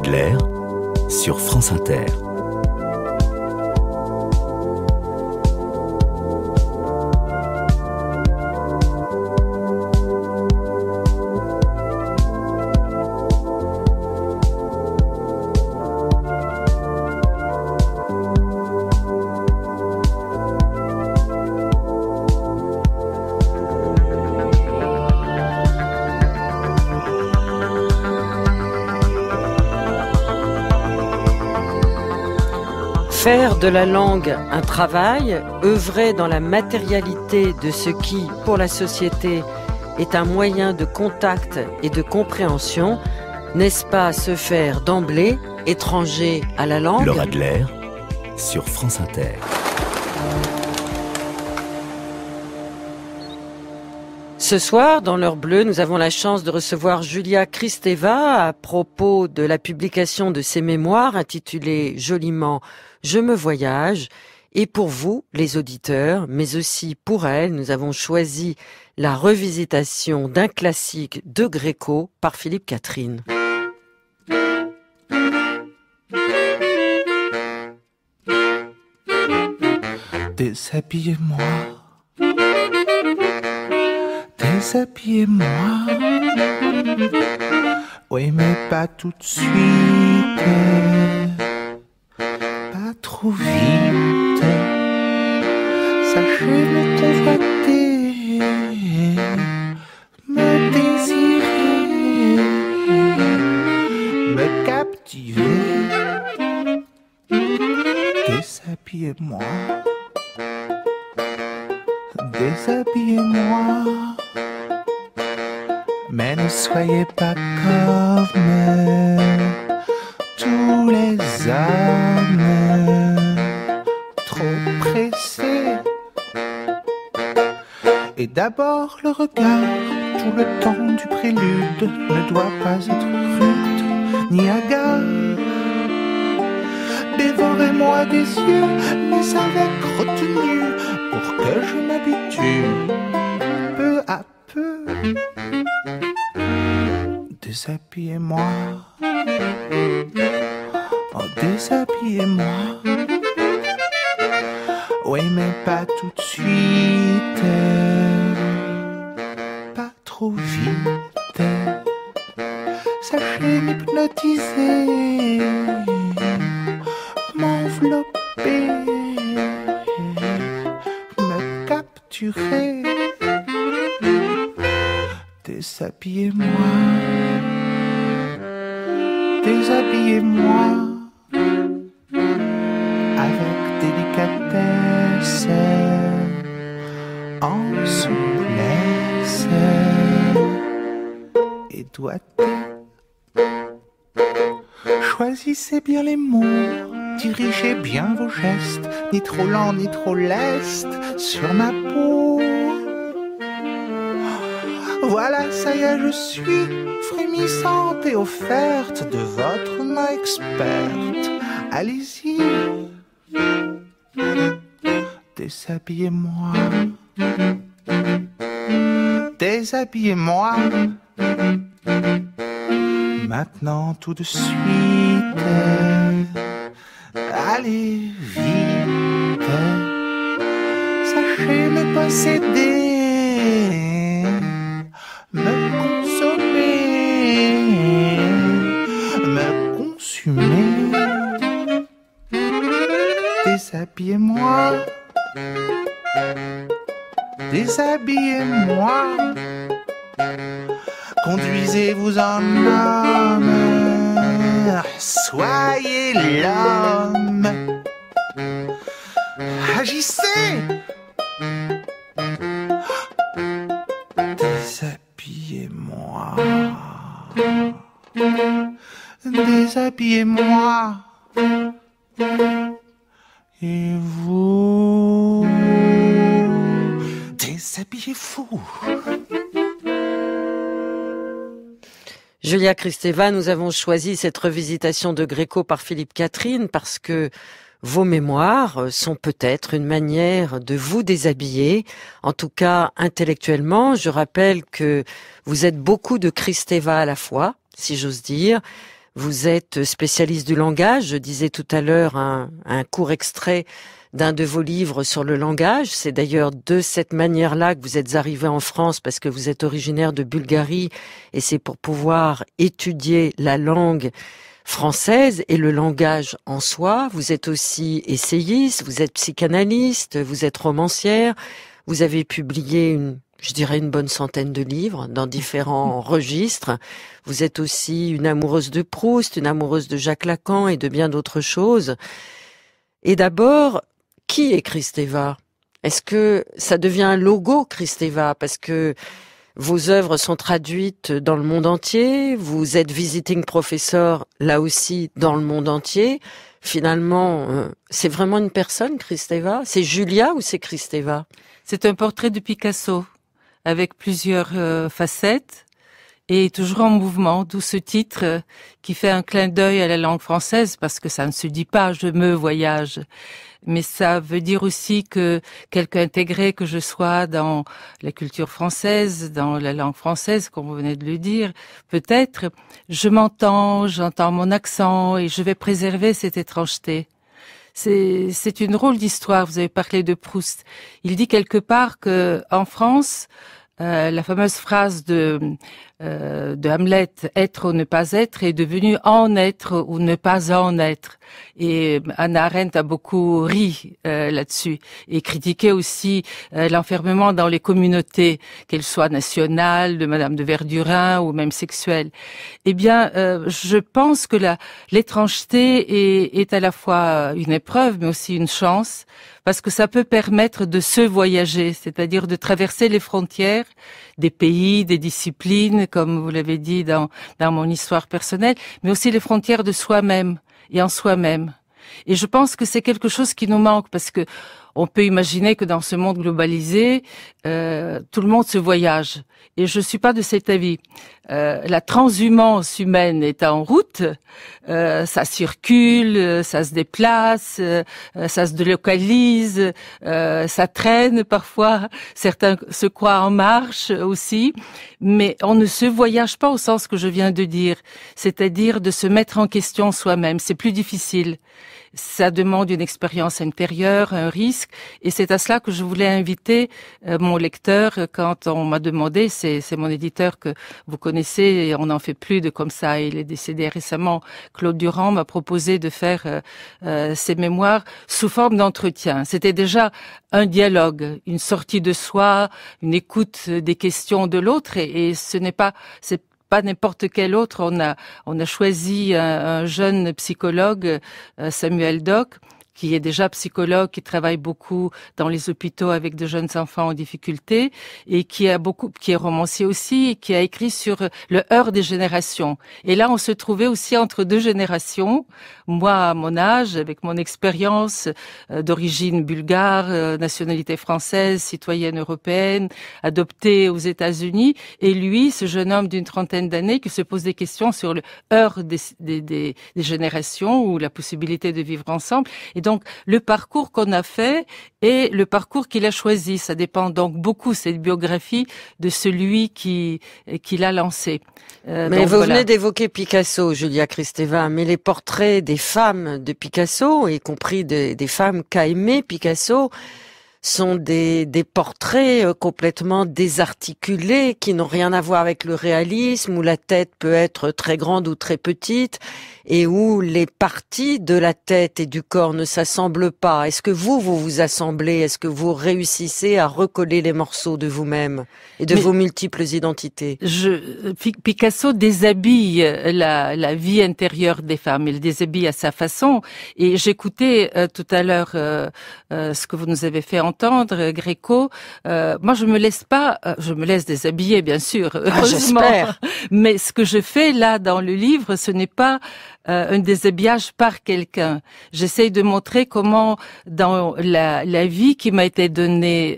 Adler sur France Inter. Faire de la langue un travail, œuvrer dans la matérialité de ce qui, pour la société, est un moyen de contact et de compréhension, n'est-ce pas se faire d'emblée étranger à la langue? Laure Adler sur France Inter. Ce soir, dans l'heure bleue, nous avons la chance de recevoir Julia Kristeva à propos de la publication de ses mémoires intitulées joliment « Je me voyage ». Et pour vous, les auditeurs, mais aussi pour elle, nous avons choisi la revisitation d'un classique de Gréco par Philippe Catherine. Déshabillez-moi, déshabillez-moi. Oui, mais pas tout de suite, pas trop vite. Sachez me convoiter, me désirer, me captiver. Déshabillez-moi, déshabillez-moi. Mais ne soyez pas comme tous les hommes, trop pressés. Et d'abord le regard, tout le temps du prélude, ne doit pas être rude ni hagard. Dévorez-moi des yeux, mais avec retenue, pour que je m'habitue peu à peu. Déshabillez-moi, oh déshabillez-moi. Oui, mais pas tout de suite, pas trop vite. Sachez m'hypnotiser, m'envelopper, me capturer. Déshabillez-moi, déshabillez-moi avec délicatesse, en souplesse et doigté. Choisissez bien les mots, dirigez bien vos gestes, ni trop lent ni trop leste sur ma peau. Voilà, ça y est, je suis frémissante et offerte de votre main experte. Allez-y, déshabillez-moi, déshabillez-moi. Maintenant tout de suite, allez vite, sachez me posséder, me consommer, me consumer. Déshabillez-moi, déshabillez-moi. Conduisez-vous en homme, soyez l'homme. Agissez. Déshabillez-moi, déshabillez-moi. Et vous, déshabillez-vous. Julia Kristeva, nous avons choisi cette revisitation de Gréco par Philippe Catherine parce que vos mémoires sont peut-être une manière de vous déshabiller, en tout cas intellectuellement. Je rappelle que vous êtes beaucoup de Kristeva à la fois, si j'ose dire. Vous êtes spécialiste du langage. Je disais tout à l'heure un court extrait d'un de vos livres sur le langage. C'est d'ailleurs de cette manière-là que vous êtes arrivé en France, parce que vous êtes originaire de Bulgarie, et c'est pour pouvoir étudier la langue française et le langage en soi. Vous êtes aussi essayiste, vous êtes psychanalyste, vous êtes romancière. Vous avez publié une bonne centaine de livres dans différents registres. Vous êtes aussi une amoureuse de Proust, une amoureuse de Jacques Lacan et de bien d'autres choses. Et d'abord, qui est Kristeva? Est-ce que ça devient un logo Kristeva? Parce que vos œuvres sont traduites dans le monde entier. Vous êtes visiting professor là aussi dans le monde entier. Finalement, c'est vraiment une personne, Kristeva? C'est Julia ou c'est Kristeva? C'est un portrait de Picasso avec plusieurs facettes et toujours en mouvement, d'où ce titre qui fait un clin d'œil à la langue française, parce que ça ne se dit pas « je me voyage ». Mais ça veut dire aussi que quelque intégré que je sois dans la culture française, dans la langue française, comme vous venez de le dire, peut-être, je m'entends, j'entends mon accent et je vais préserver cette étrangeté. C'est une drôle d'histoire. Vous avez parlé de Proust. Il dit quelque part que en France, la fameuse phrase de Hamlet, être ou ne pas être, est devenue en être ou ne pas en être. Et Hannah Arendt a beaucoup ri là-dessus et critiqué aussi l'enfermement dans les communautés, qu'elles soient nationales, de Madame de Verdurin ou même sexuelles. Eh bien, je pense que l'étrangeté est à la fois une épreuve, mais aussi une chance, parce que ça peut permettre de se voyager, c'est-à-dire de traverser les frontières des pays, des disciplines, comme vous l'avez dit dans mon histoire personnelle, mais aussi les frontières de soi-même et en soi-même. Et je pense que c'est quelque chose qui nous manque, parce que on peut imaginer que dans ce monde globalisé, tout le monde se voyage. Et je suis pas de cet avis. La transhumance humaine est en route, ça circule, ça se déplace, ça se délocalise, ça traîne parfois, certains se croient en marche aussi, mais on ne se voyage pas au sens que je viens de dire, c'est-à-dire de se mettre en question soi-même. C'est plus difficile. Ça demande une expérience intérieure, un risque, et c'est à cela que je voulais inviter mon lecteur quand on m'a demandé, c'est mon éditeur que vous connaissez, et on n'en fait plus de comme ça, il est décédé récemment, Claude Durand m'a proposé de faire ses mémoires sous forme d'entretien. C'était déjà un dialogue, une sortie de soi, une écoute des questions de l'autre, et ce n'est pas n'importe quel autre. On a choisi un jeune psychologue, Samuel Doc, qui est déjà psychologue, qui travaille beaucoup dans les hôpitaux avec de jeunes enfants en difficulté et qui est romancier aussi, et qui a écrit sur le heurt des générations. Et là, on se trouvait aussi entre deux générations. Moi, à mon âge, avec mon expérience d'origine bulgare, nationalité française, citoyenne européenne, adoptée aux États-Unis, et lui, ce jeune homme d'une trentaine d'années qui se pose des questions sur le heurt des générations ou la possibilité de vivre ensemble. Et donc, le parcours qu'on a fait et le parcours qu'il a choisi, ça dépend donc beaucoup, cette biographie, de celui qui l'a lancé. Mais vous venez d'évoquer Picasso, Julia Kristeva, mais les portraits des femmes de Picasso, y compris des femmes qu'a aimé Picasso, sont des portraits complètement désarticulés, qui n'ont rien à voir avec le réalisme, où la tête peut être très grande ou très petite, et où les parties de la tête et du corps ne s'assemblent pas. Est-ce que vous vous assemblez? Est-ce que vous réussissez à recoller les morceaux de vous-même et de vos multiples identités? Picasso déshabille la vie intérieure des femmes. Il déshabille à sa façon. Et j'écoutais tout à l'heure ce que vous nous avez fait entendre, Gréco. Moi, je me laisse déshabiller, bien sûr, heureusement. J'espère. Mais ce que je fais là dans le livre, ce n'est pas un déshabillage par quelqu'un. J'essaye de montrer comment, dans la vie qui m'a été donnée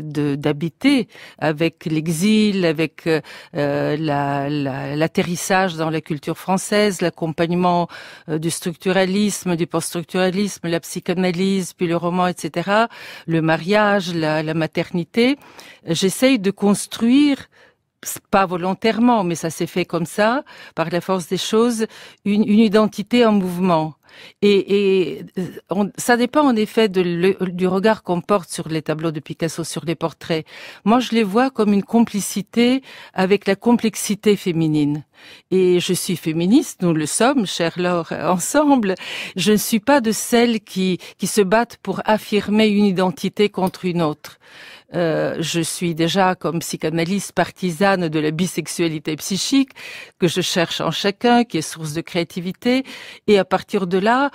d'habiter, avec l'exil, avec l'atterrissage dans la culture française, l'accompagnement du structuralisme, du post-structuralisme, la psychanalyse, puis le roman, etc., le mariage, la maternité, j'essaye de construire pas volontairement, mais ça s'est fait comme ça, par la force des choses, une identité en mouvement. Ça dépend en effet du regard qu'on porte sur les tableaux de Picasso, sur les portraits. Moi, je les vois comme une complicité avec la complexité féminine. Et je suis féministe, nous le sommes, chère Laure, ensemble. Je ne suis pas de celles qui se battent pour affirmer une identité contre une autre. Je suis déjà comme psychanalyste partisane de la bisexualité psychique que je cherche en chacun, qui est source de créativité. Et à partir de là,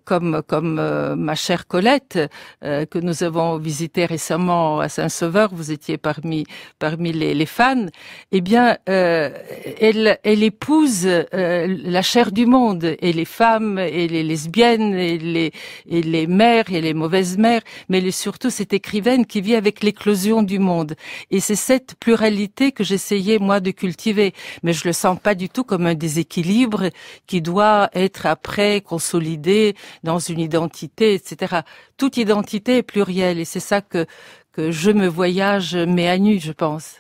comme ma chère Colette, que nous avons visitée récemment à Saint-Sauveur, vous étiez parmi les fans. Eh bien, elle épouse la chair du monde, et les femmes, et les lesbiennes, et les mères, et les mauvaises mères, mais elle est surtout cette écrivaine qui vit avec l'éclosion du monde. Et c'est cette pluralité que j'essayais, moi, de cultiver. Mais je le sens pas du tout comme un déséquilibre qui doit être après consolidé dans une identité, etc. Toute identité est plurielle, et c'est ça que Je me voyage met à nu, je pense.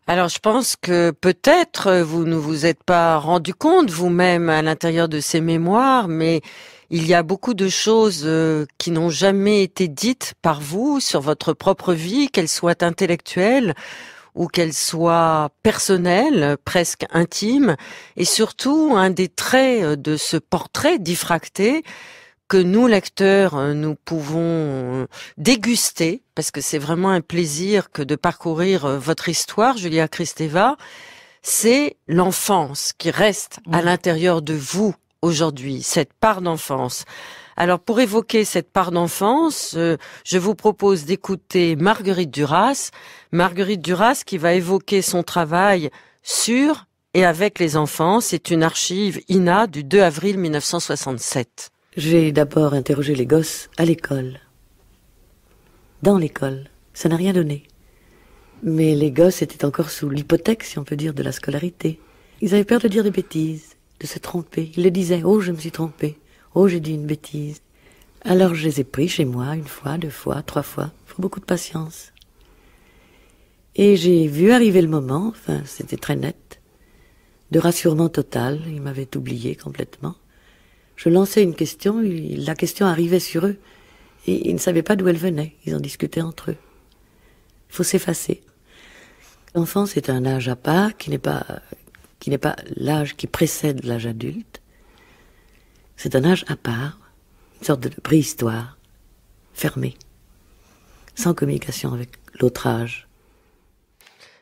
Alors, je pense que peut-être vous ne vous êtes pas rendu compte vous-même à l'intérieur de ces mémoires, mais il y a beaucoup de choses qui n'ont jamais été dites par vous sur votre propre vie, qu'elles soient intellectuelles ou qu'elles soient personnelles, presque intimes. Et surtout, un des traits de ce portrait diffracté que nous, lecteurs, nous pouvons déguster, parce que c'est vraiment un plaisir que de parcourir votre histoire, Julia Kristeva, c'est l'enfance qui reste à l'intérieur de vous aujourd'hui, cette part d'enfance. Alors, pour évoquer cette part d'enfance, je vous propose d'écouter Marguerite Duras. Marguerite Duras qui va évoquer son travail sur et avec les enfants. C'est une archive INA du 2 avril 1967. J'ai d'abord interrogé les gosses à l'école. Dans l'école. Ça n'a rien donné. Mais les gosses étaient encore sous l'hypothèque, si on peut dire, de la scolarité. Ils avaient peur de dire des bêtises, de se tromper. Ils le disaient, « Oh, je me suis trompé. Oh, j'ai dit une bêtise. » Alors je les ai pris chez moi, 1 fois, 2 fois, 3 fois. Il faut beaucoup de patience. Et j'ai vu arriver le moment, enfin, c'était très net, de rassurement total. Ils m'avaient oublié complètement. Je lançais une question, la question arrivait sur eux, et ils ne savaient pas d'où elle venait, ils en discutaient entre eux. Il faut s'effacer. L'enfance c'est un âge à part, qui n'est pas l'âge qui précède l'âge adulte. C'est un âge à part, une sorte de préhistoire, fermée, sans communication avec l'autre âge.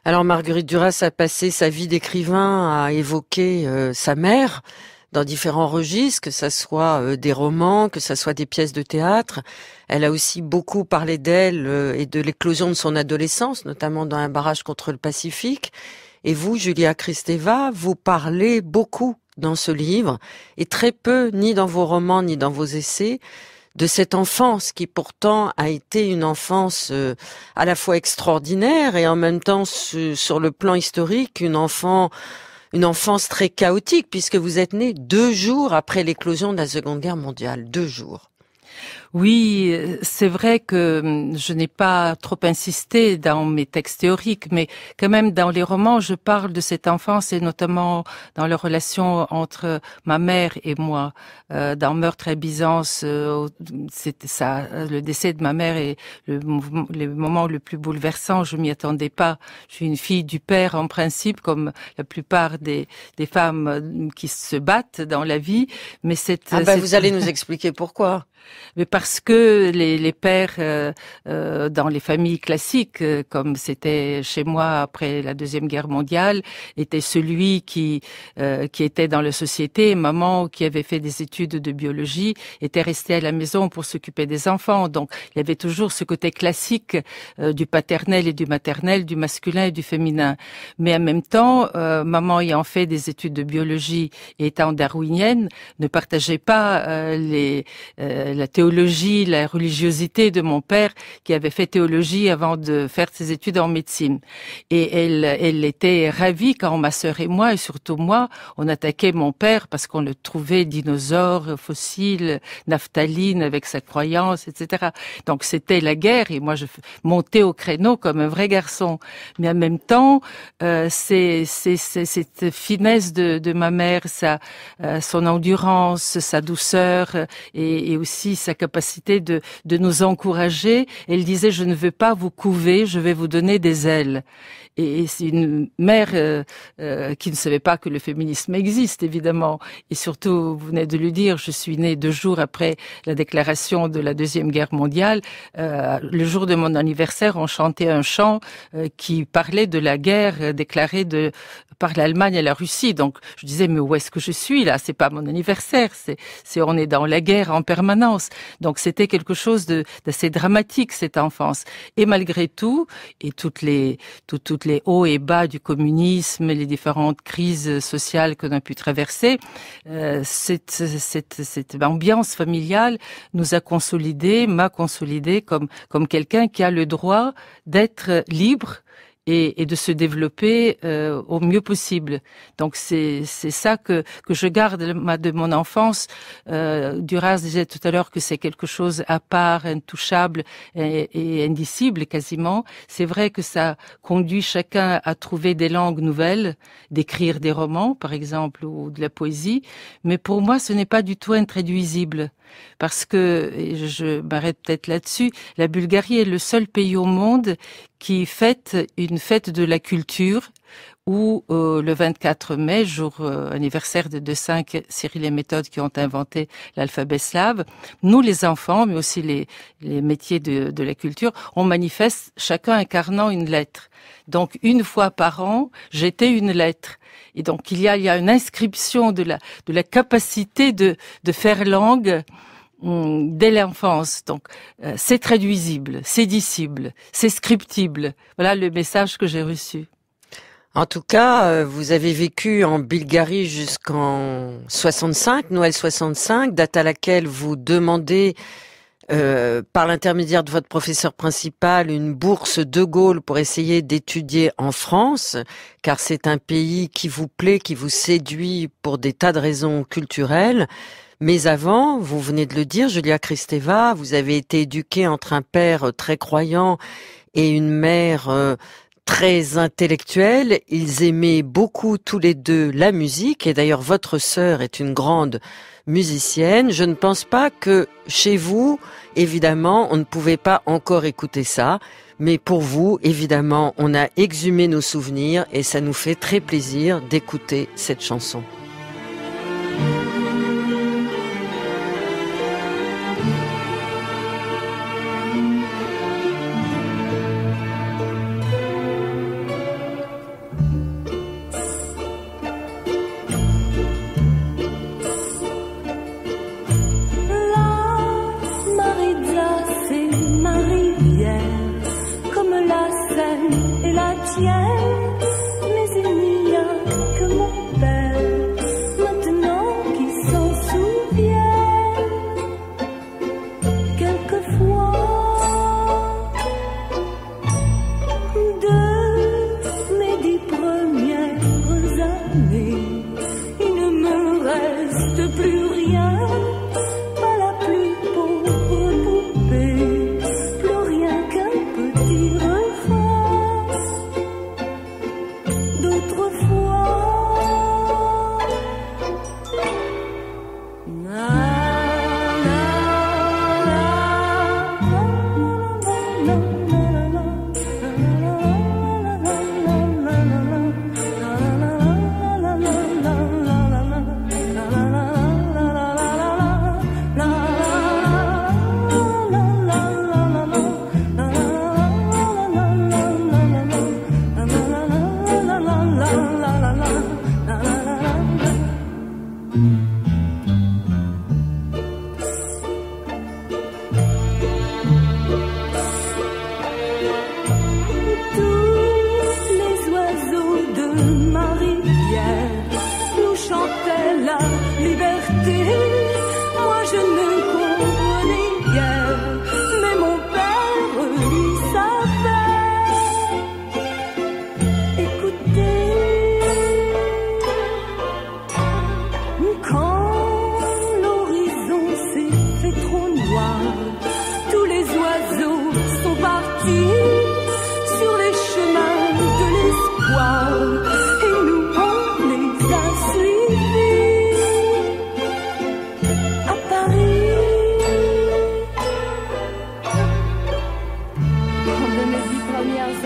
Alors Marguerite Duras a passé sa vie d'écrivain à évoquer sa mère, dans différents registres, que ça soit des romans, que ça soit des pièces de théâtre. Elle a aussi beaucoup parlé d'elle et de l'éclosion de son adolescence, notamment dans Un barrage contre le Pacifique. Et vous, Julia Kristeva, vous parlez beaucoup dans ce livre, et très peu, ni dans vos romans, ni dans vos essais, de cette enfance qui pourtant a été une enfance à la fois extraordinaire et en même temps, sur le plan historique, une enfance très chaotique, puisque vous êtes né 2 jours après l'éclosion de la Seconde Guerre mondiale. 2 jours. Oui, c'est vrai que je n'ai pas trop insisté dans mes textes théoriques, mais quand même dans les romans, je parle de cette enfance et notamment dans la relation entre ma mère et moi. Dans Meurtre à Byzance, c'était ça, le décès de ma mère est le moment le plus bouleversant. Je m'y attendais pas. Je suis une fille du père en principe, comme la plupart des femmes qui se battent dans la vie. Mais vous allez nous expliquer pourquoi. Mais parce que les pères dans les familles classiques, comme c'était chez moi après la Deuxième Guerre mondiale, était celui qui était dans la société. Maman, qui avait fait des études de biologie, était restée à la maison pour s'occuper des enfants. Donc il y avait toujours ce côté classique du paternel et du maternel, du masculin et du féminin. Mais en même temps, maman ayant fait des études de biologie et étant darwinienne, ne partageait pas la théologie théologie, la religiosité de mon père qui avait fait théologie avant de faire ses études en médecine. Et elle était ravie quand ma sœur et moi, et surtout moi, on attaquait mon père parce qu'on le trouvait dinosaure, fossile, naphtaline avec sa croyance, etc. Donc c'était la guerre et moi je montais au créneau comme un vrai garçon. Mais en même temps, c'est cette finesse de ma mère, son endurance, sa douceur et aussi sa capacité de nous encourager. Elle disait, je ne veux pas vous couver, je vais vous donner des ailes. Et c'est une mère qui ne savait pas que le féminisme existe, évidemment. Et surtout, vous venez de le dire, je suis née 2 jours après la déclaration de la Deuxième Guerre mondiale. Le jour de mon anniversaire, on chantait un chant qui parlait de la guerre déclarée par l'Allemagne et la Russie. Donc, je disais, mais où est-ce que je suis là? C'est pas mon anniversaire. On est dans la guerre en permanence. Donc, c'était quelque chose d'assez dramatique, cette enfance. Et malgré tout, et toutes les hauts et bas du communisme, les différentes crises sociales qu'on a pu traverser, cette ambiance familiale nous a m'a consolidé comme quelqu'un qui a le droit d'être libre et de se développer au mieux possible. Donc c'est ça que je garde de mon enfance. Duras disait tout à l'heure que c'est quelque chose à part, intouchable et indicible quasiment. C'est vrai que ça conduit chacun à trouver des langues nouvelles, d'écrire des romans par exemple ou de la poésie, mais pour moi ce n'est pas du tout intraduisible. Parce que, et je m'arrête peut-être là-dessus, la Bulgarie est le seul pays au monde qui fête une fête de la culture où le 24 mai, jour anniversaire de 5 Cyril et Méthode qui ont inventé l'alphabet slave, nous les enfants, mais aussi les métiers de la culture, on manifeste chacun incarnant une lettre. Donc une fois par an, j'étais une lettre. Et donc il y a une inscription de la capacité de faire langue dès l'enfance. Donc c'est traduisible, c'est dissible, c'est scriptible. Voilà le message que j'ai reçu. En tout cas, vous avez vécu en Bulgarie jusqu'en 65, Noël 65, date à laquelle vous demandez par l'intermédiaire de votre professeur principal une bourse de Gaulle pour essayer d'étudier en France, car c'est un pays qui vous plaît, qui vous séduit pour des tas de raisons culturelles. Mais avant, vous venez de le dire, Julia Kristeva, vous avez été éduquée entre un père très croyant et une mère très intellectuelle. Ils aimaient beaucoup tous les deux la musique et d'ailleurs votre sœur est une grande musicienne. Je ne pense pas que chez vous, évidemment, on ne pouvait pas encore écouter ça, mais pour vous, évidemment, on a exhumé nos souvenirs et ça nous fait très plaisir d'écouter cette chanson. partis sur les chemins de l'espoir et nous on les a suivis à Paris.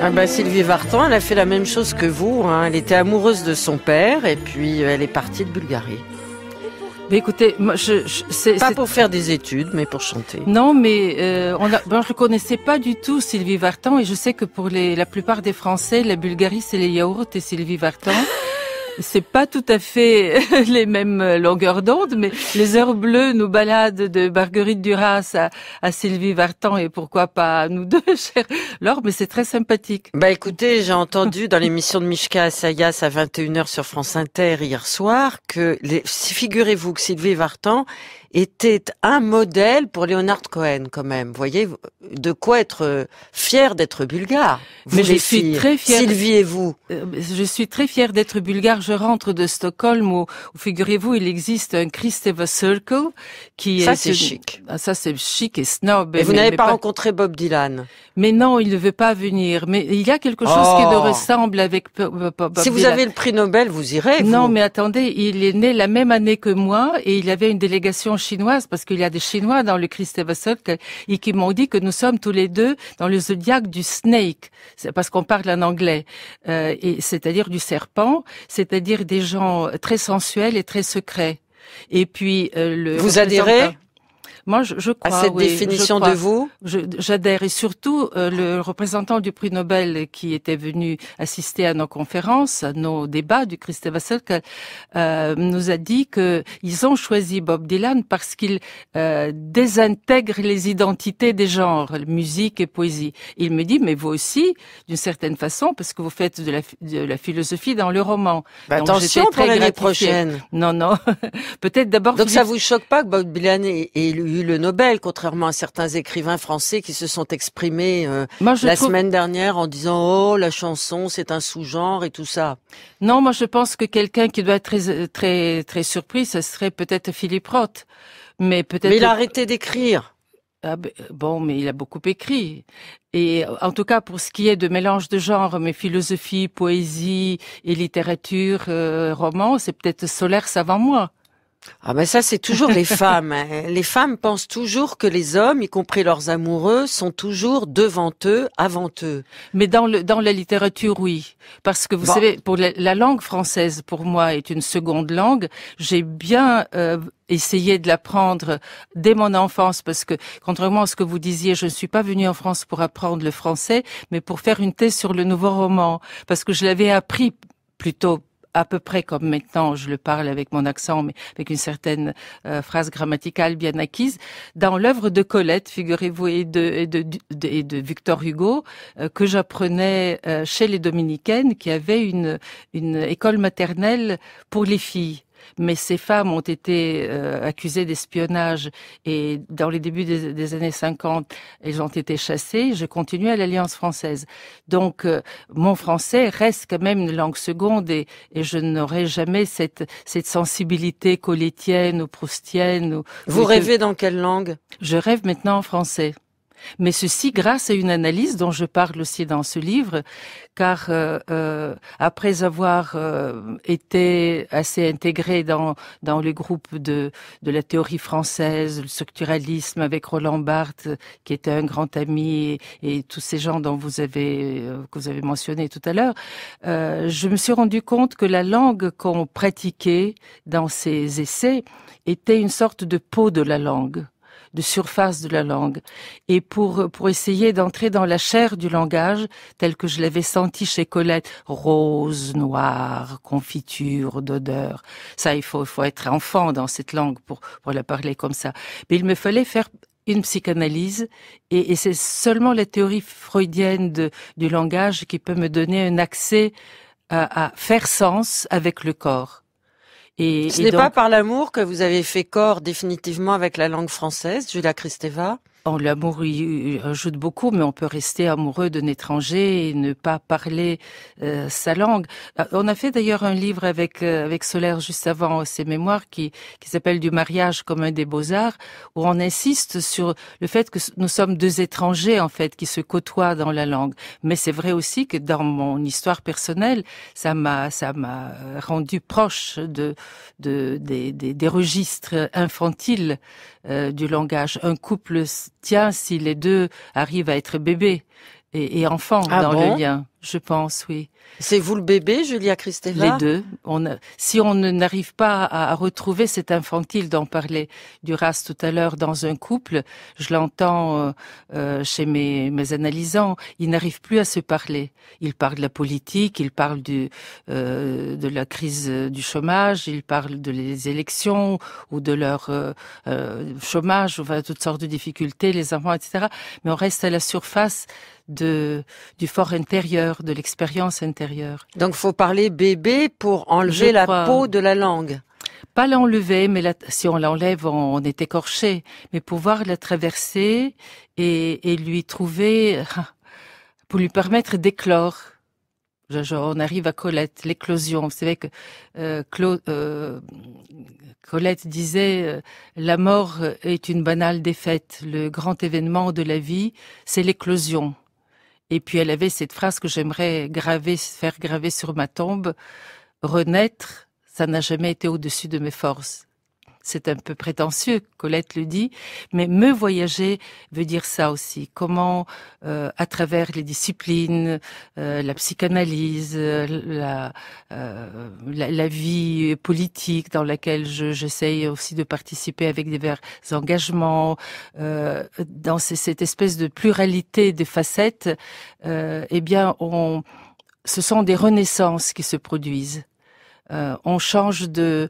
Ah bah Sylvie Vartan, elle a fait la même chose que vous, hein. Elle était amoureuse de son père et puis elle est partie de Bulgarie. Mais écoutez, moi, Pas pour faire des études, mais pour chanter. Non, mais je connaissais pas du tout Sylvie Vartan et je sais que pour la plupart des Français, la Bulgarie c'est les yaourts et Sylvie Vartan. C'est pas tout à fait les mêmes longueurs d'onde, mais les heures bleues nous baladent de Marguerite Duras à Sylvie Vartan et pourquoi pas nous deux, chère Laure, mais c'est très sympathique. Bah écoutez, j'ai entendu dans l'émission de Mishka Assayas à 21h sur France Inter hier soir que figurez-vous que Sylvie Vartan était un modèle pour Leonard Cohen quand même. Vous voyez, de quoi être fier d'être bulgare. Vous, mais les je suis filles, très fière. Sylvie et vous. Je suis très fière d'être bulgare. Je rentre de Stockholm où figurez-vous, il existe un Kristeva Circle qui Ça, est... c'est chic. Ça, c'est chic et snob. Et vous n'avez pas rencontré Bob Dylan? Mais non, il ne veut pas venir. Mais il y a quelque chose qui le ressemble avec Bob Si vous Dylan. avez le prix Nobel, vous irez, vous. Non, mais attendez, il est né la même année que moi et il avait une délégation chinoise parce qu'il y a des Chinois dans le Kristeva Circle et qui m'ont dit que nous sommes tous les deux dans le zodiaque du snake. C'est parce qu'on parle en anglais. Et c'est-à-dire du serpent, c'est-à-dire des gens très sensuels et très secrets. Et puis, vous adhérez? Moi, je crois, à cette oui, définition je crois. de vous? J'adhère. Et surtout, le représentant du prix Nobel qui était venu assister à nos conférences, à nos débats du Kristeva Circle, nous a dit que ils ont choisi Bob Dylan parce qu'il désintègre les identités des genres, musique et poésie. Il me dit, mais vous aussi, d'une certaine façon, parce que vous faites de la philosophie dans le roman. Bah, donc, attention j'étais pour très l'année gratifiée. prochaine. Non, non. Peut-être d'abord... Donc ça vous choque pas que Bob Dylan ait eu le Nobel, contrairement à certains écrivains français qui se sont exprimés semaine dernière en disant « Oh, la chanson, c'est un sous-genre » et tout ça. Non, moi je pense que quelqu'un qui doit être très, très, très surpris, ce serait peut-être Philippe Roth. Mais peut-être... Mais il a arrêté d'écrire. Ah ben, bon, mais il a beaucoup écrit. Et en tout cas, pour ce qui est de mélange de genres, mais philosophie, poésie et littérature, roman, c'est peut-être Solers avant moi. Ah ben ça, c'est toujours les femmes. Hein. Les femmes pensent toujours que les hommes, y compris leurs amoureux, sont toujours devant eux, avant eux. Mais dans la littérature, oui. Parce que vous savez, pour la langue française, pour moi, est une seconde langue. J'ai bien essayé de l'apprendre dès mon enfance, parce que, contrairement à ce que vous disiez, je ne suis pas venue en France pour apprendre le français, mais pour faire une thèse sur le nouveau roman. Parce que je l'avais appris plutôt à peu près comme maintenant, je le parle avec mon accent, mais avec une certaine phrase grammaticale bien acquise, dans l'œuvre de Colette, figurez-vous, et de Victor Hugo, que j'apprenais chez les dominicaines, qui avaient une école maternelle pour les filles. Mais ces femmes ont été accusées d'espionnage et dans les débuts des années 50, elles ont été chassées. Je continuais à l'Alliance française. Donc, mon français reste quand même une langue seconde et je n'aurai jamais cette sensibilité collettienne ou proustienne. Vous rêvez dans quelle langue? Je rêve maintenant en français. Mais ceci grâce à une analyse dont je parle aussi dans ce livre, car après avoir été assez intégrée dans le groupe de la théorie française, le structuralisme avec Roland Barthes, qui était un grand ami, et tous ces gens dont que vous avez mentionné tout à l'heure, je me suis rendu compte que la langue qu'on pratiquait dans ces essais était une sorte de peau de la langue, de surface de la langue. Et pour essayer d'entrer dans la chair du langage, tel que je l'avais senti chez Colette, rose, noir, confiture, d'odeur. Ça, il faut être enfant dans cette langue pour la parler comme ça. Mais il me fallait faire une psychanalyse et c'est seulement la théorie freudienne du langage qui peut me donner un accès à faire sens avec le corps. Ce n'est pas par l'amour que vous avez fait corps définitivement avec la langue française, Julia Kristeva? L'amour y ajoute beaucoup, mais on peut rester amoureux d'un étranger et ne pas parler sa langue. On a fait d'ailleurs un livre avec Solaire juste avant ses mémoires qui s'appelle Du mariage comme un des beaux-arts, où on insiste sur le fait que nous sommes deux étrangers en fait qui se côtoient dans la langue. Mais c'est vrai aussi que dans mon histoire personnelle, ça m'a rendu proche des registres infantiles du langage. Un couple tient si les deux arrivent à être bébés et enfants dans le lien, je pense, oui. C'est vous le bébé, Julia Kristeva? Les deux. Si on n'arrive pas à retrouver cet infantile dont parlait Duras tout à l'heure dans un couple, je l'entends chez mes analysants, ils n'arrivent plus à se parler. Ils parlent de la politique, ils parlent de la crise du chômage, ils parlent des élections ou de leur chômage, enfin toutes sortes de difficultés, les enfants, etc. Mais on reste à la surface du fort intérieur, de l'expérience intérieure. Donc, faut parler bébé pour enlever la peau de la langue. Pas l'enlever, mais si on l'enlève, on est écorché. Mais pouvoir la traverser et lui trouver, pour lui permettre d'éclore. On arrive à Colette, l'éclosion. Vous savez que Colette disait la mort est une banale défaite. Le grand événement de la vie, c'est l'éclosion. Et puis elle avait cette phrase que j'aimerais faire graver sur ma tombe. Renaître, ça n'a jamais été au-dessus de mes forces. C'est un peu prétentieux, Colette le dit, mais me voyager veut dire ça aussi. Comment, à travers les disciplines, la psychanalyse, la vie politique dans laquelle j'essaye aussi de participer avec divers engagements, dans cette espèce de pluralité de facettes, eh bien, ce sont des renaissances qui se produisent. On change de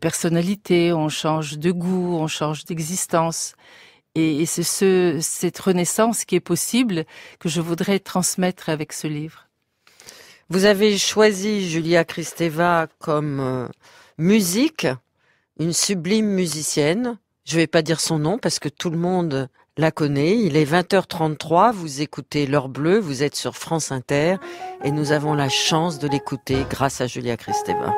personnalité, on change de goût, on change d'existence. Et c'est cette renaissance qui est possible que je voudrais transmettre avec ce livre. Vous avez choisi Julia Kristeva comme musique, une sublime musicienne. Je vais pas dire son nom parce que tout le monde la connaît. Il est 20h33, vous écoutez L'Heure Bleue, vous êtes sur France Inter et nous avons la chance de l'écouter grâce à Julia Kristeva.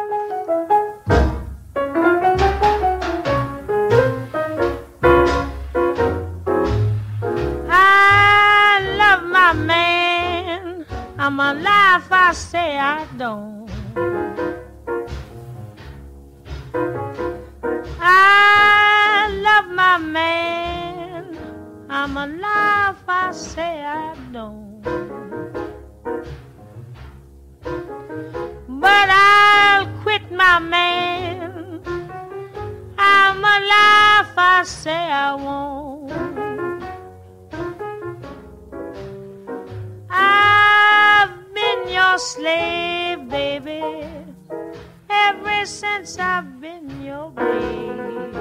I love my man, I'm alive, I say I don't. I love my man, I'm alive, I say I don't. But I'll quit my man, I'm alive, I say I won't. I've been your slave, baby, ever since I've been your babe.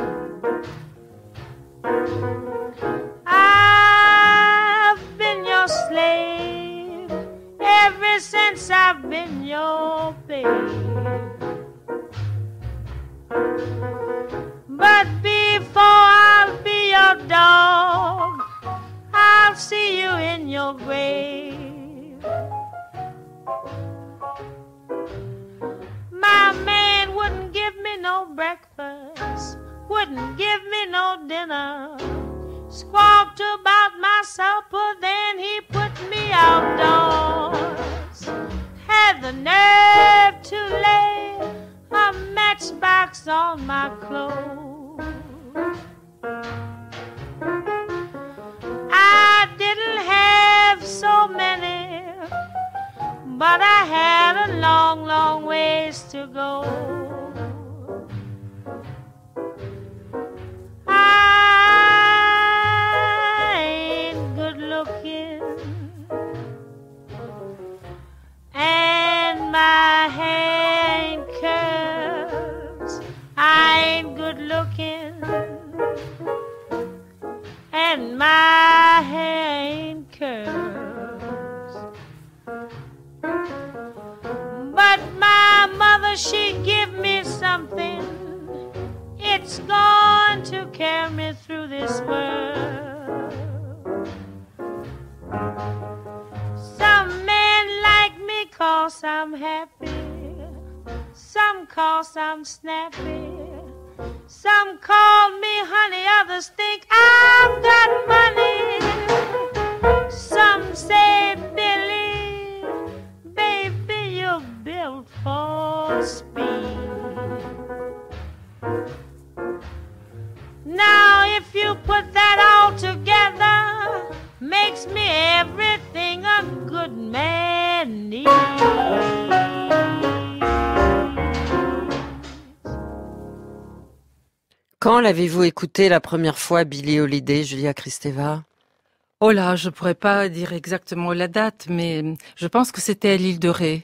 I've been your slave ever since I've been your babe. But before I'll be your dog, I'll see you in your grave. My man wouldn't give me no breakfast, wouldn't give me no dinner, squawked about my supper, then he put me outdoors. Had the nerve to lay a matchbox on my clothes. I didn't have so many, but I had a long, long ways to go. I ain't good looking, and my hair ain't curls. I ain't good looking, and my hair ain't curls. But my mother, she give me something. It's going to carry me through this world. Some men like me 'cause I'm happy. Some 'cause I'm snappy. Some call me honey, others think I've got money. Some say, Billy, baby, you're built for speed. Now if you put that all together, makes me everything a good man needs. Quand l'avez-vous écouté la première fois, Billie Holiday, Julia Kristeva? Oh là, je pourrais pas dire exactement la date, mais je pense que c'était à l'île de Ré.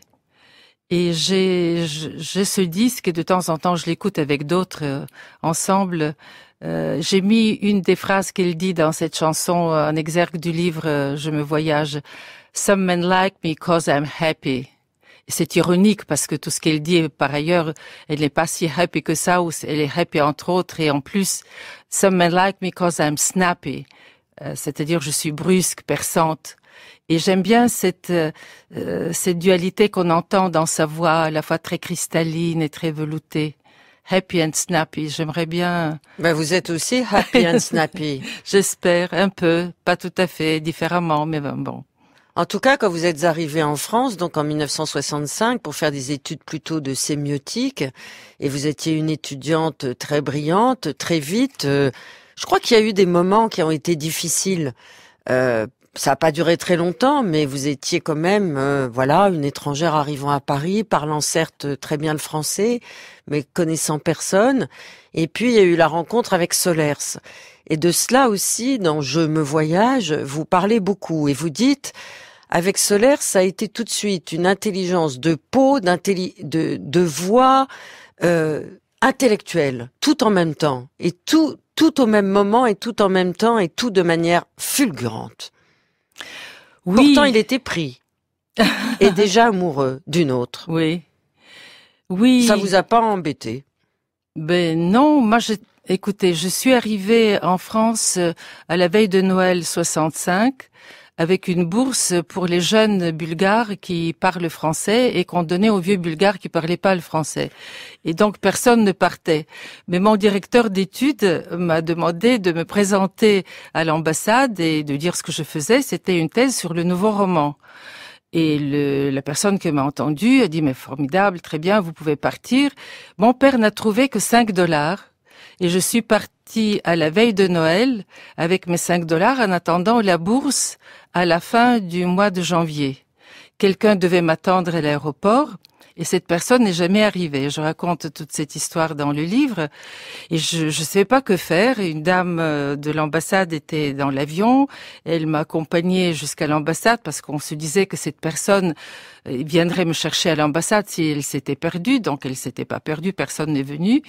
Et j'ai ce disque et de temps en temps je l'écoute avec d'autres ensemble. J'ai mis une des phrases qu'elle dit dans cette chanson en exergue du livre Je me voyage. Some men like me 'cause I'm happy. Et c'est ironique parce que tout ce qu'elle dit par ailleurs, elle n'est pas si happy que ça, ou elle est happy entre autres, et en plus, some men like me 'cause I'm snappy. C'est-à-dire je suis brusque, perçante. Et j'aime bien cette dualité qu'on entend dans sa voix, à la fois très cristalline et très veloutée. Happy and snappy, j'aimerais bien... Ben, vous êtes aussi happy and snappy. J'espère, un peu, pas tout à fait, différemment, mais bon. En tout cas, quand vous êtes arrivé en France, donc en 1965, pour faire des études plutôt de sémiotique, et vous étiez une étudiante très brillante, très vite, je crois qu'il y a eu des moments qui ont été difficiles. Ça n'a pas duré très longtemps, mais vous étiez quand même, une étrangère arrivant à Paris, parlant certes très bien le français, mais connaissant personne. Et puis, il y a eu la rencontre avec Solers. Et de cela aussi, dans Je me voyage, vous parlez beaucoup. Et vous dites, avec Solers, ça a été tout de suite une intelligence de peau, de voix intellectuelle, tout en même temps. Et tout au même moment, et tout en même temps, et tout de manière fulgurante. Oui. Pourtant, il était pris. Et déjà amoureux d'une autre. Oui. Oui. Ça vous a pas embêté? Ben non, écoutez, je suis arrivée en France à la veille de Noël 65 avec une bourse pour les jeunes bulgares qui parlent français et qu'on donnait aux vieux bulgares qui parlaient pas le français. Et donc personne ne partait. Mais mon directeur d'études m'a demandé de me présenter à l'ambassade et de dire ce que je faisais. C'était une thèse sur le nouveau roman. Et la personne qui m'a entendu a dit, mais formidable, très bien, vous pouvez partir. Mon père n'a trouvé que $5. Et je suis partie à la veille de Noël avec mes $5 en attendant la bourse à la fin du mois de janvier. Quelqu'un devait m'attendre à l'aéroport et cette personne n'est jamais arrivée. Je raconte toute cette histoire dans le livre et je ne savais pas que faire. Une dame de l'ambassade était dans l'avion. Elle m'a accompagnée jusqu'à l'ambassade parce qu'on se disait que cette personne viendrait me chercher à l'ambassade si elle s'était perdue. Donc elle s'était pas perdue, personne n'est venu.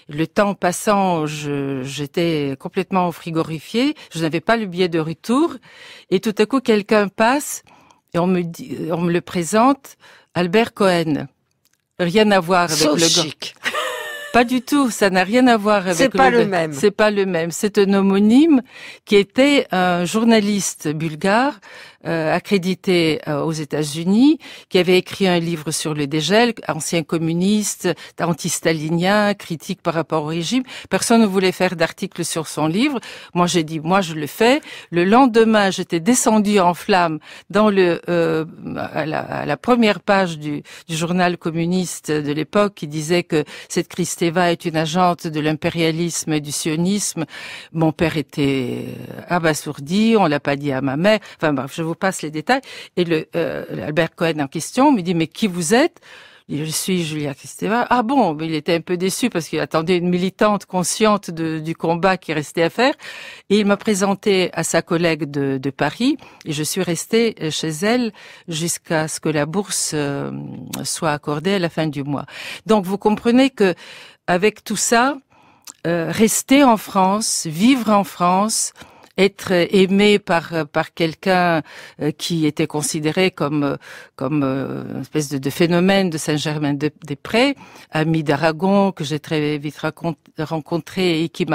Le temps passant, j'étais complètement frigorifiée. Je n'avais pas le billet de retour et tout à coup quelqu'un passe et on me le présente. Albert Cohen. Rien à voir avec le chic. Pas du tout, ça n'a rien à voir avec C'est pas le même. C'est pas le même. C'est un homonyme qui était un journaliste bulgare accrédité aux États-Unis, qui avait écrit un livre sur le dégel, ancien communiste, anti-stalinien, critique par rapport au régime. Personne ne voulait faire d'article sur son livre. Moi, j'ai dit, moi, je le fais. Le lendemain, j'étais descendue en flammes dans à la première page du journal communiste de l'époque qui disait que cette Kristeva est une agente de l'impérialisme et du sionisme. Mon père était abasourdi, on l'a pas dit à ma mère. Enfin bref, je vous passe les détails. Et Albert Cohen en question me dit, mais qui vous êtes? Je suis Julia Kristeva. Ah bon, mais il était un peu déçu parce qu'il attendait une militante consciente du combat qui restait à faire. Et il m'a présenté à sa collègue de Paris et je suis restée chez elle jusqu'à ce que la bourse soit accordée à la fin du mois. Donc vous comprenez que avec tout ça, rester en France, vivre en France, être aimé par quelqu'un qui était considéré comme une espèce de phénomène de Saint-Germain-des-Prés, ami d'Aragon que j'ai très vite rencontré et qui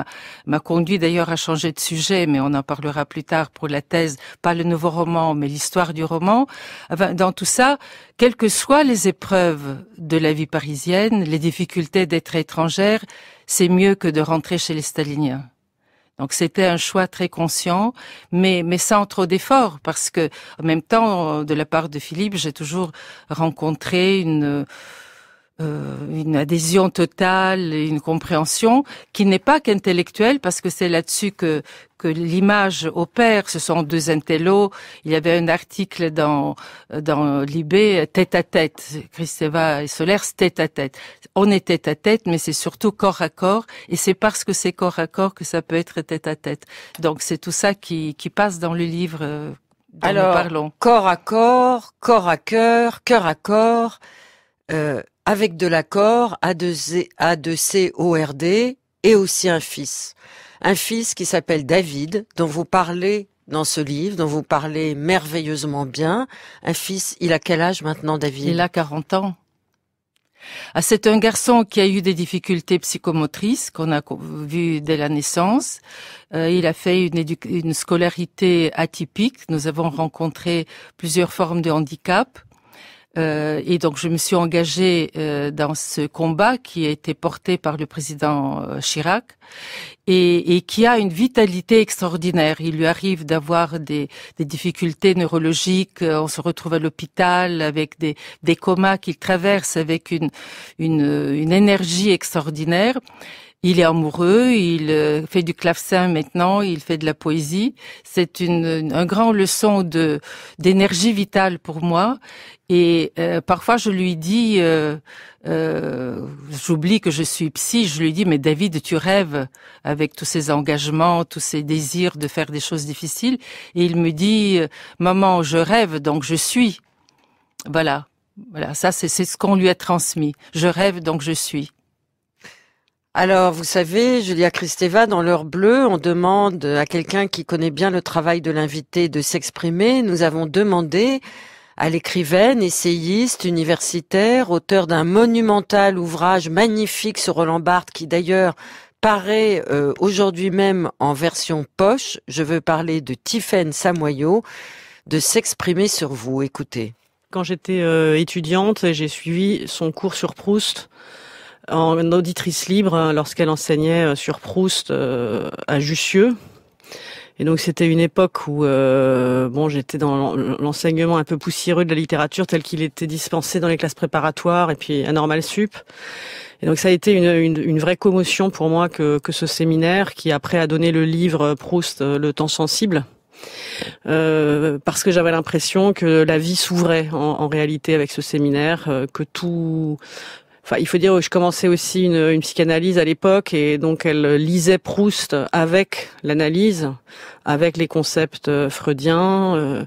m'a conduit d'ailleurs à changer de sujet, mais on en parlera plus tard pour la thèse, pas le nouveau roman, mais l'histoire du roman. Enfin, dans tout ça, quelles que soient les épreuves de la vie parisienne, les difficultés d'être étrangère, c'est mieux que de rentrer chez les staliniens. Donc c'était un choix très conscient, mais sans trop d'efforts, parce que en même temps, de la part de Philippe, j'ai toujours rencontré une adhésion totale, une compréhension qui n'est pas qu'intellectuelle, parce que c'est là-dessus que l'image opère. Ce sont deux intellos. Il y avait un article dans Libé, tête à tête. Kristeva et Solers, tête à tête. On est tête à tête, mais c'est surtout corps à corps, et c'est parce que c'est corps à corps que ça peut être tête à tête. Donc c'est tout ça qui passe dans le livre dont nous parlons. Corps à cœur, cœur à corps, avec de l'accord, A2C-O-R-D, et aussi un fils. Un fils qui s'appelle David, dont vous parlez dans ce livre, dont vous parlez merveilleusement bien. Un fils, il a quel âge maintenant, David? Il a 40 ans. Ah, c'est un garçon qui a eu des difficultés psychomotrices qu'on a vues dès la naissance. Il a fait une scolarité atypique. Nous avons rencontré plusieurs formes de handicap. Et donc je me suis engagée dans ce combat qui a été porté par le président Chirac et qui a une vitalité extraordinaire. Il lui arrive d'avoir des difficultés neurologiques. On se retrouve à l'hôpital avec des comas qu'il traverse avec une énergie extraordinaire. Il est amoureux, il fait du clavecin maintenant, il fait de la poésie. C'est un grand leçon d'énergie vitale pour moi. Et parfois je lui dis, j'oublie que je suis psy, je lui dis, mais David, tu rêves avec tous ces engagements, tous ces désirs de faire des choses difficiles. Et il me dit, maman, je rêve, donc je suis. Voilà, ça c'est ce qu'on lui a transmis. Je rêve, donc je suis. Alors, vous savez, Julia Kristeva, dans l'heure bleue, on demande à quelqu'un qui connaît bien le travail de l'invité de s'exprimer. Nous avons demandé à l'écrivaine, essayiste, universitaire, auteur d'un monumental ouvrage magnifique sur Roland Barthes, qui d'ailleurs paraît aujourd'hui même en version poche. Je veux parler de Tiffaine Samoyau, de s'exprimer sur vous. Écoutez. Quand j'étais étudiante, j'ai suivi son cours sur Proust en auditrice libre lorsqu'elle enseignait sur Proust à Jussieu. Et donc c'était une époque où j'étais dans l'enseignement un peu poussiéreux de la littérature tel qu'il était dispensé dans les classes préparatoires et puis à Normal Sup. Et donc ça a été une vraie commotion pour moi que ce séminaire qui après a donné le livre Proust, Le temps sensible. Parce que j'avais l'impression que la vie s'ouvrait en réalité avec ce séminaire, que tout... Enfin, il faut dire que je commençais aussi une psychanalyse à l'époque et donc elle lisait Proust avec l'analyse, avec les concepts freudiens.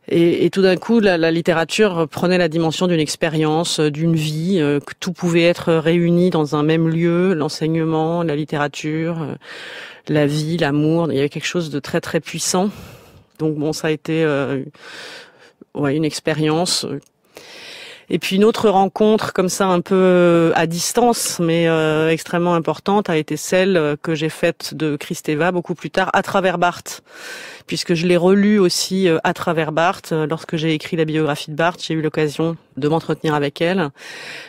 Et tout d'un coup, la littérature prenait la dimension d'une expérience, d'une vie, que tout pouvait être réuni dans un même lieu, l'enseignement, la littérature, la vie, l'amour. Il y avait quelque chose de très très puissant. Donc bon, ça a été une expérience. Et puis une autre rencontre comme ça un peu à distance, mais extrêmement importante, a été celle que j'ai faite de Kristeva beaucoup plus tard à travers Barthes, puisque je l'ai relue aussi à travers Barthes. Lorsque j'ai écrit la biographie de Barthes, j'ai eu l'occasion de m'entretenir avec elle.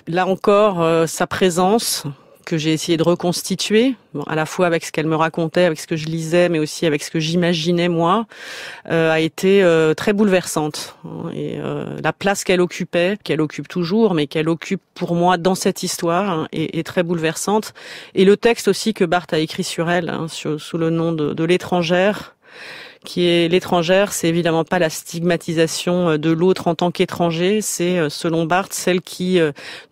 Là encore, sa présence que j'ai essayé de reconstituer, à la fois avec ce qu'elle me racontait, avec ce que je lisais, mais aussi avec ce que j'imaginais moi, a été très bouleversante. Et la place qu'elle occupait, qu'elle occupe toujours, mais qu'elle occupe pour moi dans cette histoire, est très bouleversante. Et le texte aussi que Barthes a écrit sur elle, sous le nom de l'étrangère, qui est l'étrangère, c'est évidemment pas la stigmatisation de l'autre en tant qu'étranger, c'est, selon Barthes, celle qui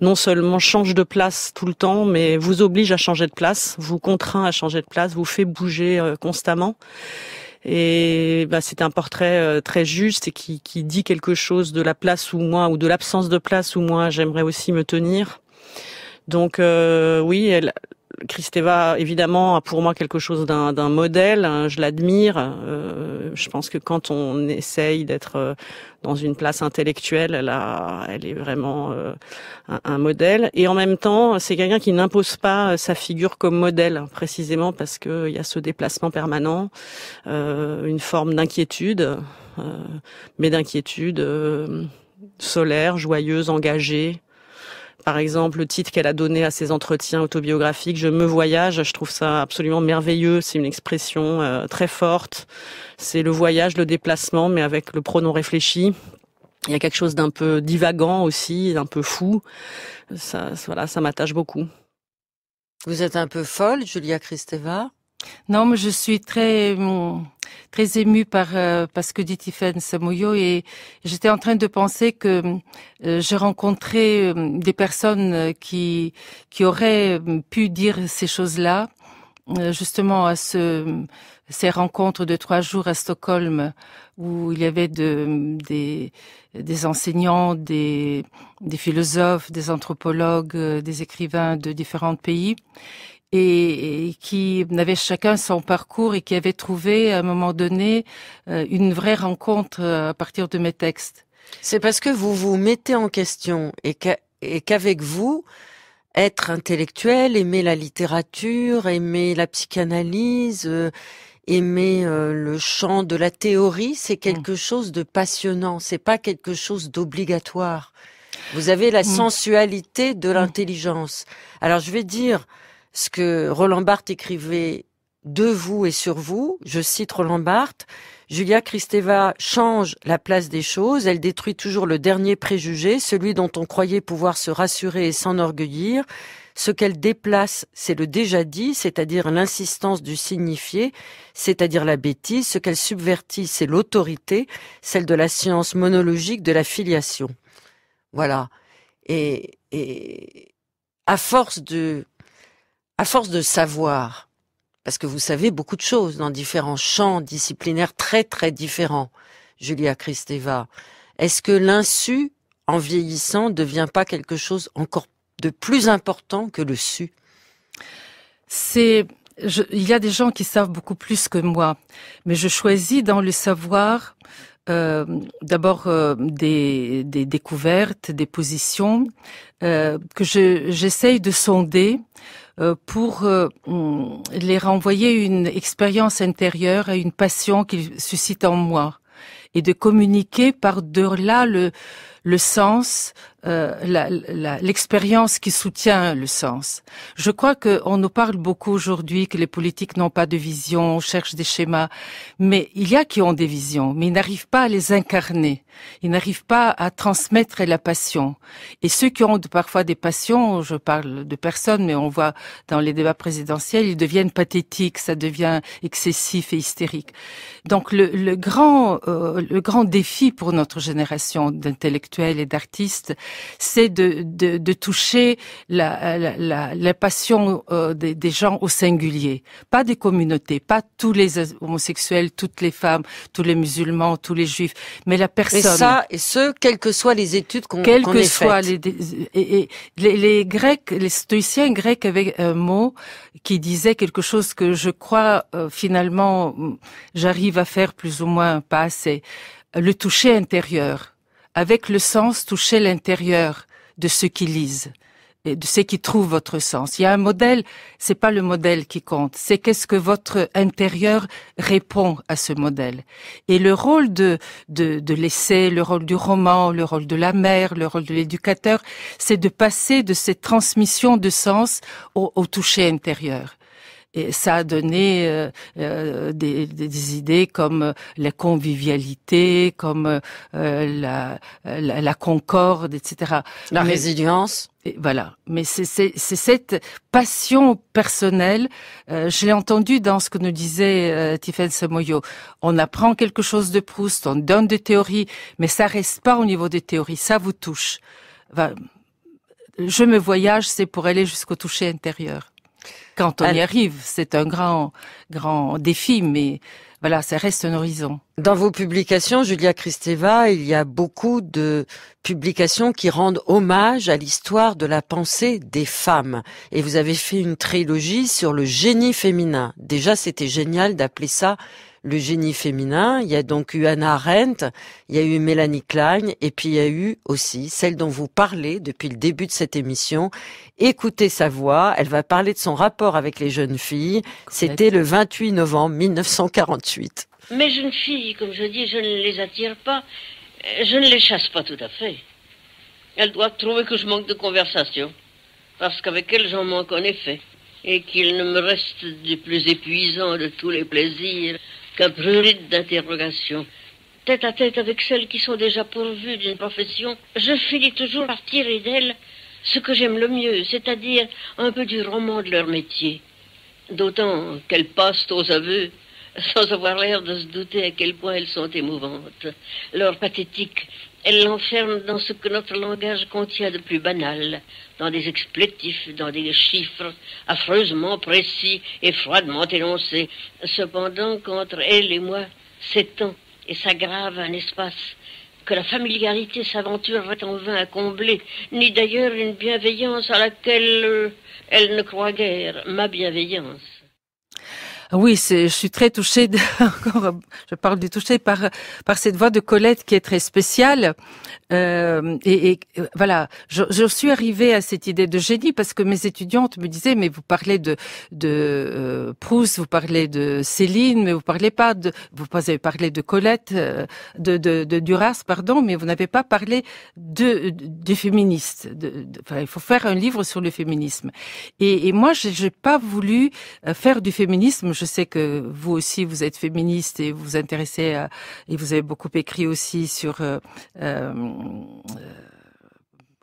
non seulement change de place tout le temps, mais vous oblige à changer de place, vous contraint à changer de place, vous fait bouger constamment. Et c'est un portrait très juste et qui dit quelque chose de la place où moi, ou de l'absence de place où moi j'aimerais aussi me tenir. Donc oui, Kristeva, évidemment, a pour moi quelque chose d'un modèle. Hein, je l'admire. Je pense que quand on essaye d'être dans une place intellectuelle, elle est vraiment un modèle. Et en même temps, c'est quelqu'un qui n'impose pas sa figure comme modèle, précisément parce qu'il y a ce déplacement permanent, une forme d'inquiétude, mais d'inquiétude solaire, joyeuse, engagée. Par exemple, le titre qu'elle a donné à ses entretiens autobiographiques, Je me voyage, je trouve ça absolument merveilleux. C'est une expression très forte. C'est le voyage, le déplacement, mais avec le pronom réfléchi. Il y a quelque chose d'un peu divagant aussi, d'un peu fou. Ça m'attache beaucoup. Vous êtes un peu folle, Julia Kristeva? Non, mais je suis très émue par ce que dit Tiffaine Samoyo, et j'étais en train de penser que j'ai rencontré des personnes qui auraient pu dire ces choses-là, justement à ces rencontres de 3 jours à Stockholm, où il y avait des enseignants, des philosophes, des anthropologues, des écrivains de différents pays, et qui avaient chacun son parcours et qui avaient trouvé à un moment donné une vraie rencontre à partir de mes textes. C'est parce que vous vous mettez en question et qu'avec vous, être intellectuel, aimer la littérature, aimer la psychanalyse, aimer le champ de la théorie, c'est quelque chose de passionnant, c'est pas quelque chose d'obligatoire. Vous avez la sensualité de l'intelligence. Alors je vais dire ce que Roland Barthes écrivait de vous et sur vous. Je cite Roland Barthes: Julia Kristeva change la place des choses, elle détruit toujours le dernier préjugé, celui dont on croyait pouvoir se rassurer et s'enorgueillir. Ce qu'elle déplace, c'est le déjà dit, c'est-à-dire l'insistance du signifié, c'est-à-dire la bêtise. Ce qu'elle subvertit, c'est l'autorité, celle de la science monologique de la filiation. Voilà. Et à force de savoir, parce que vous savez beaucoup de choses dans différents champs disciplinaires très très différents, Julia Kristeva, est-ce que l'insu, en vieillissant, ne devient pas quelque chose encore de plus important que le su? Il y a des gens qui savent beaucoup plus que moi, mais je choisis dans le savoir d'abord des découvertes, des positions que j'essaye de sonder pour les renvoyer une expérience intérieure et une passion qu'ils suscitent en moi, et de communiquer par-delà le sens, l'expérience qui soutient le sens. Je crois qu'on nous parle beaucoup aujourd'hui que les politiques n'ont pas de vision, on cherche des schémas, mais il y a qui ont des visions, mais ils n'arrivent pas à les incarner, ils n'arrivent pas à transmettre la passion. Et ceux qui ont parfois des passions, je parle de personnes, mais on voit dans les débats présidentiels, ils deviennent pathétiques, ça devient excessif et hystérique. Donc le grand défi pour notre génération d'intellectuels et d'artistes, c'est de toucher la passion des gens au singulier, pas des communautés, pas tous les homosexuels, toutes les femmes, tous les musulmans, tous les juifs, mais la personne. Et ce, quelles que soient les études qu'on ait faites. Quelles que soient les Grecs, les stoïciens grecs avaient un mot qui disait quelque chose que je crois finalement j'arrive à faire plus ou moins pas assez. Le toucher intérieur. Avec le sens, toucher l'intérieur de ceux qui lisent et de ceux qui trouvent votre sens. Il y a un modèle, c'est pas le modèle qui compte, c'est qu'est-ce que votre intérieur répond à ce modèle. Et le rôle de l'essai, le rôle du roman, le rôle de la mère, le rôle de l'éducateur, c'est de passer de cette transmission de sens au toucher intérieur. Et ça a donné des idées comme la convivialité, comme la concorde, etc. La résilience. Voilà. Mais c'est cette passion personnelle. Je l'ai entendu dans ce que nous disait Tiffaine Samoyo. On apprend quelque chose de Proust, on donne des théories, mais ça reste pas au niveau des théories. Ça vous touche. Je me voyage, c'est pour aller jusqu'au toucher intérieur. Quand on y arrive, c'est un grand défi, mais voilà, ça reste un horizon. Dans vos publications, Julia Kristeva, il y a beaucoup de publications qui rendent hommage à l'histoire de la pensée des femmes. Et vous avez fait une trilogie sur le génie féminin. Déjà, c'était génial d'appeler ça le génie féminin. Il y a donc eu Hannah Arendt, il y a eu Mélanie Klein, et puis il y a eu aussi celle dont vous parlez depuis le début de cette émission. Écoutez sa voix, elle va parler de son rapport avec les jeunes filles. C'était le 28 novembre 1948. Mes jeunes filles, comme je dis, je ne les attire pas, je ne les chasse pas tout à fait. Elles doivent trouver que je manque de conversation, parce qu'avec elles j'en manque en effet, et qu'il ne me reste du plus épuisant de tous les plaisirs qu'un prurite d'interrogations. Tête à tête avec celles qui sont déjà pourvues d'une profession, je finis toujours par tirer d'elles ce que j'aime le mieux, c'est-à-dire un peu du roman de leur métier. D'autant qu'elles passent aux aveux sans avoir l'air de se douter à quel point elles sont émouvantes. Leur pathétique, elles l'enferment dans ce que notre langage contient de plus banal, dans des explétifs, dans des chiffres affreusement précis et froidement énoncés. Cependant, qu'entre elles et moi s'étend et s'aggrave un espace que la familiarité s'aventurerait en vain à combler, ni d'ailleurs une bienveillance à laquelle elle ne croit guère, ma bienveillance. Oui, je suis très touchée, encore, je parle du toucher par cette voix de Colette qui est très spéciale. Et voilà, je suis arrivée à cette idée de génie parce que mes étudiantes me disaient, mais vous parlez de Proust, vous parlez de Céline, mais vous avez parlé de Colette, de Duras, pardon, mais vous n'avez pas parlé du féministe. Enfin, il faut faire un livre sur le féminisme. Et moi, j'ai pas voulu faire du féminisme. Je sais que vous aussi, vous êtes féministe et vous vous intéressez et vous avez beaucoup écrit aussi sur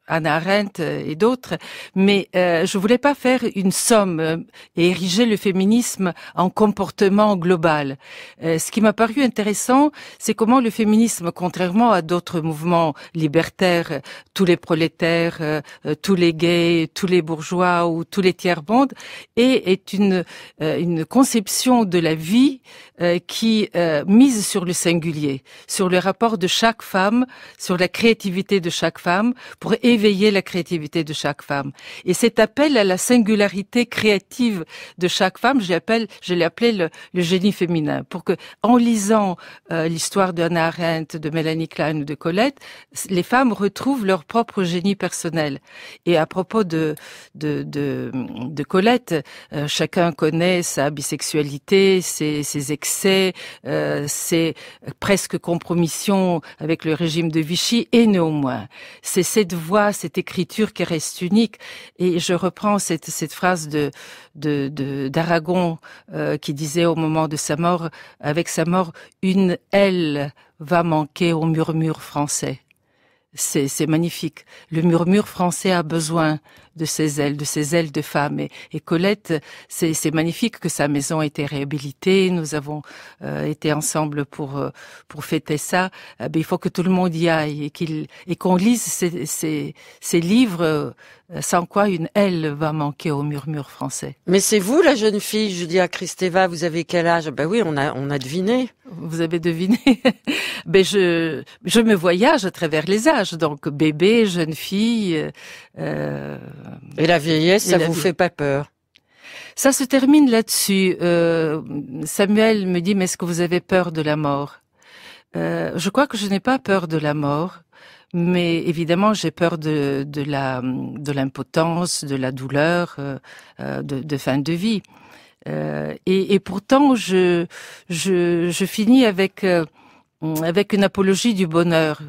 Hannah Arendt et d'autres, mais je voulais pas faire une somme et ériger le féminisme en comportement global. Ce qui m'a paru intéressant, c'est comment le féminisme, contrairement à d'autres mouvements libertaires, tous les prolétaires, tous les gays, tous les bourgeois ou tous les tiers-mondes, est une conception de la vie qui mise sur le singulier, sur le rapport de chaque femme, sur la créativité de chaque femme, pour éveiller la créativité de chaque femme. Et cet appel à la singularité créative de chaque femme, je l'ai appelé le génie féminin, pour que, en lisant l'histoire de Hannah Arendt, de Mélanie Klein ou de Colette, les femmes retrouvent leur propre génie personnel. Et à propos de Colette, chacun connaît sa bisexualité, ses excès, ses presque compromissions avec le régime de Vichy, et néanmoins, c'est cette voix, cette écriture qui reste unique. Et je reprends cette phrase d'Aragon qui disait au moment de sa mort, avec sa mort, une aile va manquer au murmure français. C'est magnifique. Le murmure français a besoin de ces ailes de femme. Et Colette, c'est magnifique que sa maison ait été réhabilitée. Nous avons été ensemble pour fêter ça. Il faut que tout le monde y aille et qu'on lise ces livres, sans quoi une aile va manquer au murmure français. Mais c'est vous, la jeune fille, Julia Kristeva, vous avez quel âge? Ben oui, on a deviné. Vous avez deviné. Je me voyage à travers les âges, donc bébé, jeune fille. Et la vieillesse, ça vous fait pas peur? Ça se termine là-dessus. Samuel me dit, mais est-ce que vous avez peur de la mort? Je crois que je n'ai pas peur de la mort, mais évidemment j'ai peur de l'impotence, de la douleur, de fin de vie. Et pourtant je finis avec une apologie du bonheur,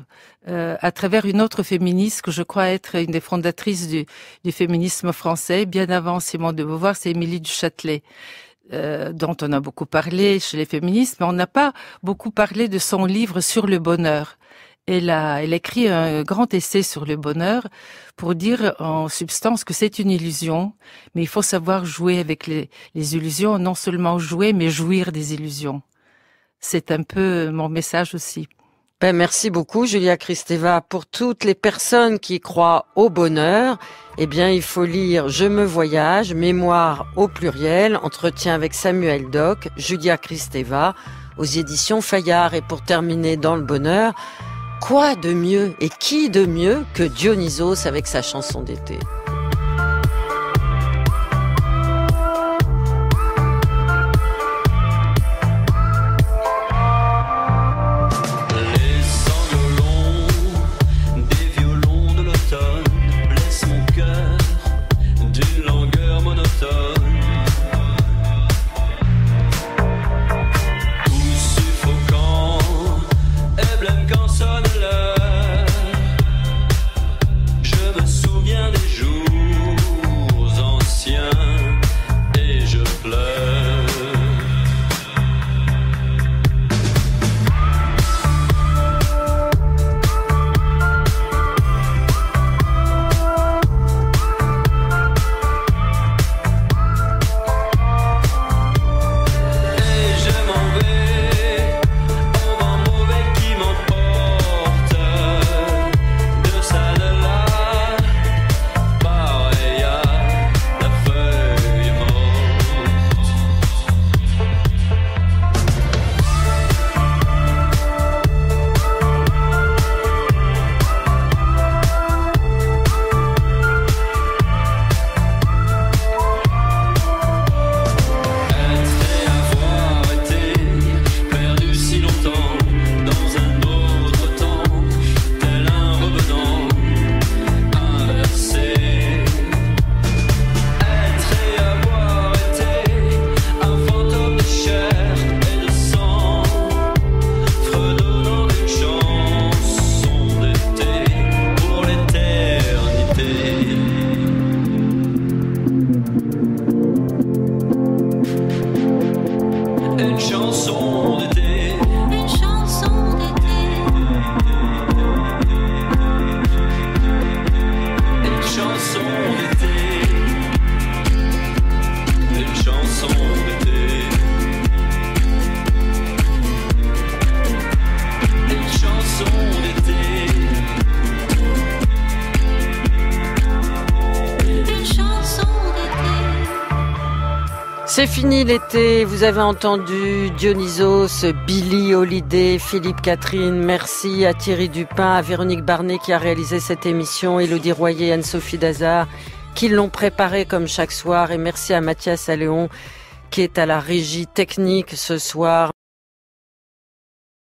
à travers une autre féministe que je crois être une des fondatrices du féminisme français, bien avant Simone de Beauvoir, c'est Émilie du Châtelet, dont on a beaucoup parlé chez les féministes, mais on n'a pas beaucoup parlé de son livre sur le bonheur. Elle écrit un grand essai sur le bonheur pour dire en substance que c'est une illusion, mais il faut savoir jouer avec les illusions, non seulement jouer, mais jouir des illusions. C'est un peu mon message aussi. Merci beaucoup, Julia Kristeva. Pour toutes les personnes qui croient au bonheur, il faut lire Je me voyage, mémoire au pluriel, entretien avec Samuel Doc, Julia Kristeva, aux éditions Fayard. Et pour terminer dans le bonheur, quoi de mieux et qui de mieux que Dionysos avec sa chanson d'été? C'est fini l'été, vous avez entendu Dionysos, Billie Holiday, Philippe Catherine, merci à Thierry Dupin, à Véronique Barnet qui a réalisé cette émission, Élodie Royer, Anne-Sophie Dazard qui l'ont préparée comme chaque soir et merci à Mathias Alléon qui est à la régie technique ce soir.